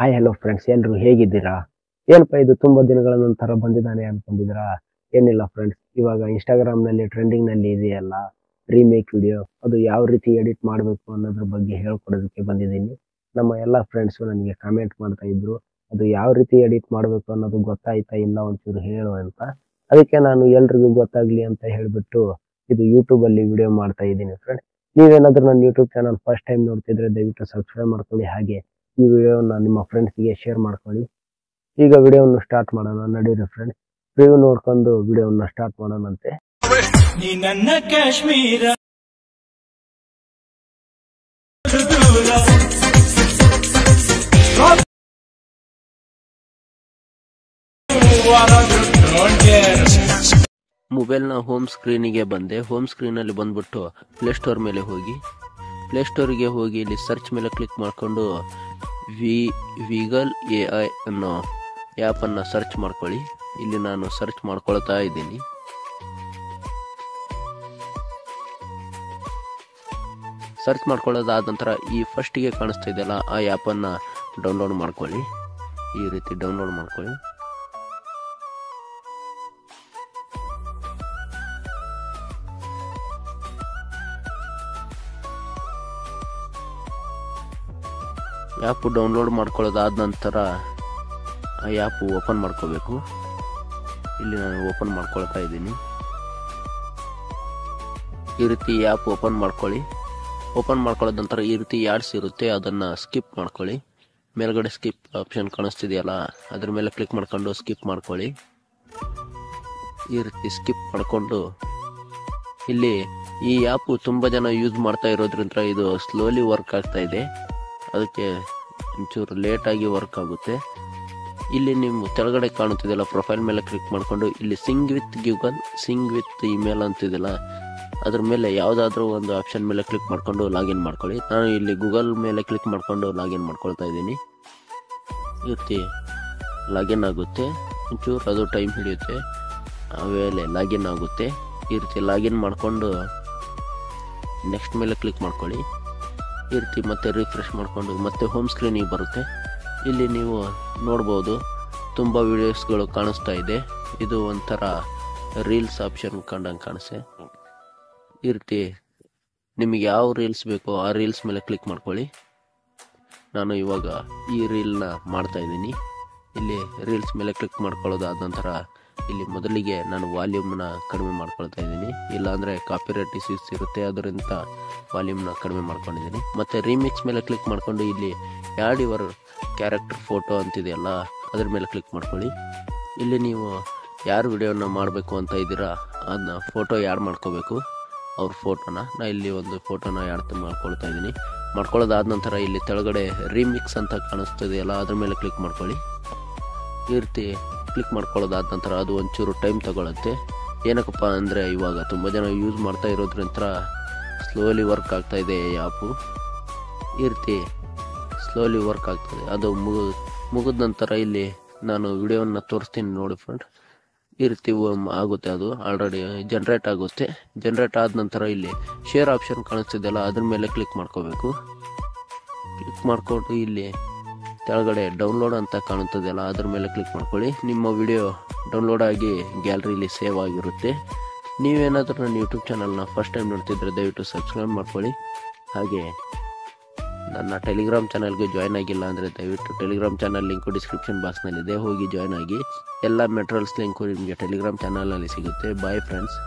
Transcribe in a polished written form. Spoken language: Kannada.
ಹಾಯ್ ಹಲೋ ಫ್ರೆಂಡ್ಸ್, ಎಲ್ಲರೂ ಹೇಗಿದ್ದೀರಾ? ಏನಪ್ಪ ಇದು ತುಂಬ ದಿನಗಳ ನಂತರ ಬಂದಿದ್ದಾನೆ ಅನ್ಕೊಂಡಿದ್ದೀರಾ? ಏನಿಲ್ಲ ಫ್ರೆಂಡ್ಸ್, ಇವಾಗ ಇನ್ಸ್ಟಾಗ್ರಾಮ್ನಲ್ಲಿ ಟ್ರೆಂಡಿಂಗ್ನಲ್ಲಿ ಇದೆಯಲ್ಲ ರೀಮೇಕ್ ವಿಡಿಯೋ, ಅದು ಯಾವ ರೀತಿ ಎಡಿಟ್ ಮಾಡಬೇಕು ಅನ್ನೋದ್ರ ಬಗ್ಗೆ ಹೇಳ್ಕೊಡೋದಕ್ಕೆ ಬಂದಿದ್ದೀನಿ. ನಮ್ಮ ಎಲ್ಲ ಫ್ರೆಂಡ್ಸು ನನಗೆ ಕಾಮೆಂಟ್ ಮಾಡ್ತಾ ಇದ್ರು, ಅದು ಯಾವ ರೀತಿ ಎಡಿಟ್ ಮಾಡಬೇಕು ಅನ್ನೋದು ಗೊತ್ತಾಯ್ತಾ ಇಲ್ಲ ಒಂಚೂರು ಹೇಳು ಅಂತ. ಅದಕ್ಕೆ ನಾನು ಎಲ್ರಿಗೂ ಗೊತ್ತಾಗಲಿ ಅಂತ ಹೇಳಿಬಿಟ್ಟು ಇದು ಯೂಟ್ಯೂಬಲ್ಲಿ ವಿಡಿಯೋ ಮಾಡ್ತಾ ಇದ್ದೀನಿ ಫ್ರೆಂಡ್ಸ್. ನೀವೇನಾದರೂ ನನ್ನ ಯೂಟ್ಯೂಬ್ ಚಾನಲ್ ಫಸ್ಟ್ ಟೈಮ್ ನೋಡ್ತಿದ್ರೆ ದಯವಿಟ್ಟು ಸಬ್ಸ್ಕ್ರೈಬ್ ಮಾಡ್ಕೊಳ್ಳಿ, ಹಾಗೆ ಈ ವಿಡಿಯೋನ ನಿಮ್ಮ ಫ್ರೆಂಡ್ಸ್ಗೆ ಶೇರ್ ಮಾಡ್ಕೊಳ್ಳಿ. ಈಗ ವಿಡಿಯೋವನ್ನು ಸ್ಟಾರ್ಟ್ ಮಾಡೋಣ, ನಡೀರಿ ಫ್ರೆಂಡ್ಸ್. ರಿವ್ಯೂ ನೋಡ್ಕೊಂಡು ವಿಡಿಯೋವನ್ನು ಸ್ಟಾರ್ಟ್ ಮಾಡೋಣಂತೆ. ನೀ ನನ್ನ ಕಾಶ್ಮೀರ ಮೊಬೈಲ್ನ ಹೋಮ್ ಸ್ಕ್ರೀನಿಗೆ ಬಂದೆ. ಹೋಮ್ ಸ್ಕ್ರೀನಲ್ಲಿ ಬಂದ್ಬಿಟ್ಟು ಪ್ಲೇಸ್ಟೋರ್ ಮೇಲೆ ಹೋಗಿ, ಪ್ಲೇಸ್ಟೋರಿಗೆ ಹೋಗಿ ಇಲ್ಲಿ ಸರ್ಚ್ ಮೇಲೆ ಕ್ಲಿಕ್ ಮಾಡಿಕೊಂಡು ವಿಗಲ್ AI ಅನ್ನೋ ಆ್ಯಪನ್ನು ಸರ್ಚ್ ಮಾಡ್ಕೊಳ್ಳಿ. ಇಲ್ಲಿ ನಾನು ಸರ್ಚ್ ಮಾಡ್ಕೊಳ್ತಾ ಇದ್ದೀನಿ. ಸರ್ಚ್ ಮಾಡ್ಕೊಳ್ಳೋದಾದ ನಂತರ ಈ ಫಸ್ಟಿಗೆ ಕಾಣಿಸ್ತಾ ಇದೆಯಲ್ಲ ಆ ಆ್ಯಪನ್ನು ಡೌನ್ಲೋಡ್ ಮಾಡ್ಕೊಳ್ಳಿ. ಈ ರೀತಿ ಡೌನ್ಲೋಡ್ ಮಾಡ್ಕೊಳ್ಳಿ. ಆ್ಯಪ್ ಡೌನ್ಲೋಡ್ ಮಾಡ್ಕೊಳ್ಳೋದಾದ ನಂತರ ಆ ಆ್ಯಪ್ ಓಪನ್ ಮಾಡ್ಕೋಬೇಕು. ಇಲ್ಲಿ ನಾನು ಓಪನ್ ಮಾಡ್ಕೊಳ್ತಾ ಇದ್ದೀನಿ. ಈ ರೀತಿ ಆ್ಯಪ್ ಓಪನ್ ಮಾಡ್ಕೊಳ್ಳಿ. ಓಪನ್ ಮಾಡ್ಕೊಳ್ಳೋದ ನಂತರ ಈ ರೀತಿ ಯಾಡ್ಸ್ ಇರುತ್ತೆ, ಅದನ್ನು ಸ್ಕಿಪ್ ಮಾಡ್ಕೊಳ್ಳಿ. ಮೇಲ್ಗಡೆ ಸ್ಕಿಪ್ ಆಪ್ಷನ್ ಕಾಣಿಸ್ತಿದೆಯಲ್ಲ ಅದ್ರ ಮೇಲೆ ಕ್ಲಿಕ್ ಮಾಡ್ಕೊಂಡು ಸ್ಕಿಪ್ ಮಾಡ್ಕೊಳ್ಳಿ. ಈ ರೀತಿ ಸ್ಕಿಪ್ ಮಾಡಿಕೊಂಡು ಇಲ್ಲಿ ಈ ಆ್ಯಪು ತುಂಬ ಜನ ಯೂಸ್ ಮಾಡ್ತಾ ಇರೋದ್ರಿಂದ ಇದು ಸ್ಲೋಲಿ ವರ್ಕ್ ಆಗ್ತಾ ಇದೆ, ಅದಕ್ಕೆ ಒಂಚೂರು ಲೇಟಾಗಿ ವರ್ಕ್ ಆಗುತ್ತೆ. ಇಲ್ಲಿ ನಿಮ್ಮ ಕೆಳಗಡೆ ಕಾಣುತ್ತಿದೆಯಲ್ಲ ಪ್ರೊಫೈಲ್ ಮೇಲೆ ಕ್ಲಿಕ್ ಮಾಡಿಕೊಂಡು ಇಲ್ಲಿ ಸಿಂಗ್ ವಿತ್ ಗೂಗಲ್, ಸಿಂಗ್ ವಿತ್ ಇಮೇಲ್ ಅಂತಿದೆಯಲ್ಲ ಅದ್ರ ಮೇಲೆ ಯಾವುದಾದ್ರೂ ಒಂದು ಆಪ್ಷನ್ ಮೇಲೆ ಕ್ಲಿಕ್ ಮಾಡಿಕೊಂಡು ಲಾಗಿನ್ ಮಾಡ್ಕೊಳ್ಳಿ. ನಾನು ಇಲ್ಲಿ ಗೂಗಲ್ ಮೇಲೆ ಕ್ಲಿಕ್ ಮಾಡಿಕೊಂಡು ಲಾಗಿನ್ ಮಾಡ್ಕೊಳ್ತಾ ಇದ್ದೀನಿ. ಈ ರೀತಿ ಲಾಗಿನ್ ಆಗುತ್ತೆ, ಒಂಚೂರು ಅದು ಟೈಮ್ ಹಿಡಿಯುತ್ತೆ, ಆಮೇಲೆ ಲಾಗಿನ್ ಆಗುತ್ತೆ. ಈ ರೀತಿ ಲಾಗಿನ್ ಮಾಡಿಕೊಂಡು ನೆಕ್ಸ್ಟ್ ಮೇಲೆ ಕ್ಲಿಕ್ ಮಾಡ್ಕೊಳ್ಳಿ. ಈ ರೀತಿ ಮತ್ತೆ ರಿಫ್ರೆಶ್ ಮಾಡಿಕೊಂಡು ಮತ್ತೆ ಹೋಮ್ ಸ್ಕ್ರೀನಿಗೆ ಬರುತ್ತೆ. ಇಲ್ಲಿ ನೀವು ನೋಡ್ಬೋದು ತುಂಬ ವಿಡಿಯೋಸ್ಗಳು ಕಾಣಿಸ್ತಾ ಇದೆ. ಇದು ಒಂಥರ ರೀಲ್ಸ್ ಆಪ್ಷನ್ ಕಂಡಂಗೆ ಕಾಣಿಸ್ತೆ. ಈ ರೀತಿ ನಿಮಗೆ ಯಾವ ರೀಲ್ಸ್ ಬೇಕೋ ಆ ರೀಲ್ಸ್ ಮೇಲೆ ಕ್ಲಿಕ್ ಮಾಡ್ಕೊಳ್ಳಿ. ನಾನು ಇವಾಗ ಈ ರೀಲ್ನ ಮಾಡ್ತಾ ಇದ್ದೀನಿ. ಇಲ್ಲಿ ರೀಲ್ಸ್ ಮೇಲೆ ಕ್ಲಿಕ್ ಮಾಡ್ಕೊಳ್ಳೋದಾದ ನಂತರ ಇಲ್ಲಿ ಮೊದಲಿಗೆ ನಾನು ವಾಲ್ಯೂಮ್ನ ಕಡಿಮೆ ಮಾಡ್ಕೊಳ್ತಾ ಇದ್ದೀನಿ, ಇಲ್ಲಾಂದರೆ ಕಾಪಿರೈಟ್ ಇಶ್ಯೂಸ್ ಇರುತ್ತೆ, ಅದರಿಂದ ವಾಲ್ಯೂಮ್ನ ಕಡಿಮೆ ಮಾಡ್ಕೊಂಡಿದ್ದೀನಿ. ಮತ್ತು ರೀಮಿಕ್ಸ್ ಮೇಲೆ ಕ್ಲಿಕ್ ಮಾಡಿಕೊಂಡು ಇಲ್ಲಿ ಆ್ಯಡ್ ಯುವರ್ ಕ್ಯಾರೆಕ್ಟರ್ ಫೋಟೋ ಅಂತಿದೆಯಲ್ಲ ಅದ್ರ ಮೇಲೆ ಕ್ಲಿಕ್ ಮಾಡ್ಕೊಳ್ಳಿ. ಇಲ್ಲಿ ನೀವು ಯಾರು ವಿಡಿಯೋನ ಮಾಡಬೇಕು ಅಂತ ಇದ್ದೀರಾ ಅದನ್ನ ಫೋಟೋ ಆ್ಯಡ್ ಮಾಡ್ಕೋಬೇಕು, ಅವ್ರ ಫೋಟೋನ. ನಾನು ಇಲ್ಲಿ ಒಂದು ಫೋಟೋನ ಆ್ಯಡ್ ಮಾಡ್ಕೊಳ್ತಾ ಇದ್ದೀನಿ. ಮಾಡ್ಕೊಳ್ಳೋದಾದ ನಂತರ ಇಲ್ಲಿ ಕೆಳಗಡೆ ರೀಮಿಕ್ಸ್ ಅಂತ ಕಾಣಿಸ್ತಿದೆಯಲ್ಲ ಅದ್ರ ಮೇಲೆ ಕ್ಲಿಕ್ ಮಾಡ್ಕೊಳ್ಳಿ. ಈ ರೀತಿ ಕ್ಲಿಕ್ ಮಾಡ್ಕೊಳ್ಳೋದಾದ ನಂತರ ಅದು ಒಂಚೂರು ಟೈಮ್ ತಗೊಳುತ್ತೆ. ಏನಕ್ಕಪ್ಪ ಅಂದರೆ ಇವಾಗ ತುಂಬ ಜನ ಯೂಸ್ ಮಾಡ್ತಾ ಇರೋದ್ರಿಂದ ಸ್ಲೋಲಿ ವರ್ಕ್ ಆಗ್ತಾ ಇದೆ ಆ್ಯಪು. ಈ ರೀತಿ ಸ್ಲೋಲಿ ವರ್ಕ್ ಆಗ್ತದೆ. ಅದು ಮುಗಿದ ನಂತರ ಇಲ್ಲಿ ನಾನು ವಿಡಿಯೋನ ತೋರಿಸ್ತೀನಿ ನೋಡಿ ಫ್ರೆಂಡ್. ಈ ರೀತಿ ಆಗುತ್ತೆ, ಅದು ಆಲ್ರೆಡಿ ಜನ್ರೇಟ್ ಆಗುತ್ತೆ. ಜನ್ರೇಟ್ ಆದ ನಂತರ ಇಲ್ಲಿ ಶೇರ್ ಆಪ್ಷನ್ ಕಾಣಿಸ್ತಿದೆಯಲ್ಲ ಅದ್ರ ಮೇಲೆ ಕ್ಲಿಕ್ ಮಾಡ್ಕೋಬೇಕು. ಕ್ಲಿಕ್ ಮಾಡಿಕೊಂಡು ಇಲ್ಲಿ ಕೆಳಗಡೆ ಡೌನ್ಲೋಡ್ ಅಂತ ಕಾಣುತ್ತದೆಯಲ್ಲ ಅದ್ರ ಮೇಲೆ ಕ್ಲಿಕ್ ಮಾಡ್ಕೊಳ್ಳಿ. ನಿಮ್ಮ ವಿಡಿಯೋ ಡೌನ್ಲೋಡ್ ಆಗಿ ಗ್ಯಾಲರಿಲಿ ಸೇವ್ ಆಗಿರುತ್ತೆ. ನೀವೇನಾದರೂ ನನ್ನ ಯೂಟ್ಯೂಬ್ ಚಾನಲ್ನ ಫಸ್ಟ್ ಟೈಮ್ ನೋಡ್ತಿದ್ರೆ ದಯವಿಟ್ಟು ಸಬ್ಸ್ಕ್ರೈಬ್ ಮಾಡ್ಕೊಳ್ಳಿ. ಹಾಗೆ ನನ್ನ ಟೆಲಿಗ್ರಾಮ್ ಚಾನಲ್ಗೆ ಜಾಯ್ನ್ ಆಗಿಲ್ಲ ಅಂದರೆ ದಯವಿಟ್ಟು ಟೆಲಿಗ್ರಾಮ್ ಚಾನಲ್ ಲಿಂಕು ಡಿಸ್ಕ್ರಿಪ್ಷನ್ ಬಾಕ್ಸ್ನಲ್ಲಿದೆ, ಹೋಗಿ ಜಾಯ್ನ್ ಆಗಿ. ಎಲ್ಲ ಮೆಟೀರಿಯಲ್ಸ್ ಲಿಂಕು ನಿಮಗೆ ಟೆಲಿಗ್ರಾಮ್ ಚಾನಲ್ನಲ್ಲಿ ಸಿಗುತ್ತೆ. Bye friends.